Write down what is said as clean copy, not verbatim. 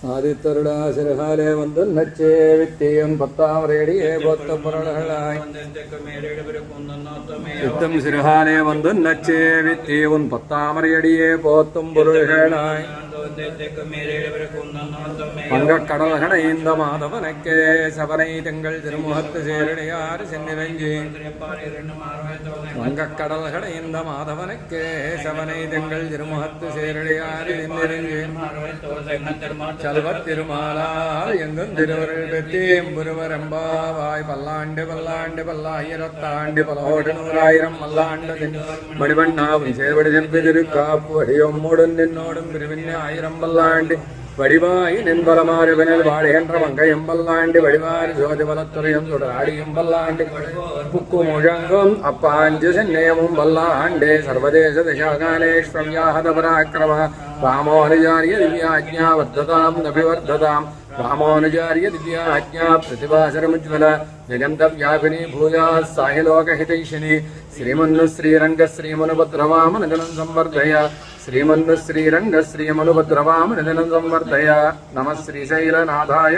ആദിത്തരുടാശിരഹാലെ വന്നു നച്ചേ വിത്തിയും പത്താമറേടിയെ പൊത്തപ്പുറകളായി വിത്തം ശിരഹാലെ വന്നു നച്ചേ വിത്തിയും പത്താമറയടിയെ പോത്തും പൊരുളുകളായി പങ്കക്കടലകടൈந்த മാധവനക്കെ ശബனை திங்கள் திருமுகத்து சேரடியார் சென்னிரஞ்சி வங்கக்கடல்கடைந்த மாதவனுக்கே சவனை திங்கள் திருமுகத்து சேரடியார் சென்னிரஞ்சி சல்வத் திருமாலால் எங்கும் திருவருள் பெத்தேம் புருவரம்பாவாய் பல்லாண்டு பல்லாண்டு பல்லாயிரத்தாண்டு பலோடு 100,000 மல்லாண்டு மணிவண்ணாவும் சேவடி செல்வி திருக்காப்பு அடியும் மூடும் நின்னோடும் பிரிவின் 1000 பல்லாண்டு வடிவாய் நின்பலமாறுவனில் வாடுகின்ற மங்கையும் பல்லாண்டு வடிவாறு ஜோதிபலத்துறையும் சுடாடியும் பல்லாண்டு புக்கு முழங்கும் அப்பாஞ்சு சென்னையமும் பல்லாண்டே சர்வதேச திசாகாலேஸ்வரம் யாஹத பராக்கிரம ராமோனுஜாரிய திவ்யாஜ்ஞா வர்த்ததாம் அபிவர்த்ததாம் ராமோனுஜாரிய திவ்யாஜ்ஞா பிரதிபாசரமுஜ்வல நிகந்தவ்யாபினி பூஜா சாயிலோகஹிதைஷினி ஸ்ரீமன்னு ஸ்ரீரங்க ஸ்ரீமனுபத்ரவாமனஜனம் சம்வர்தய श्रीमन्नु श्रीरंग श्रीमनुभद्रवाम निधनं संवर्धय नमः श्रीशैलनाथाय।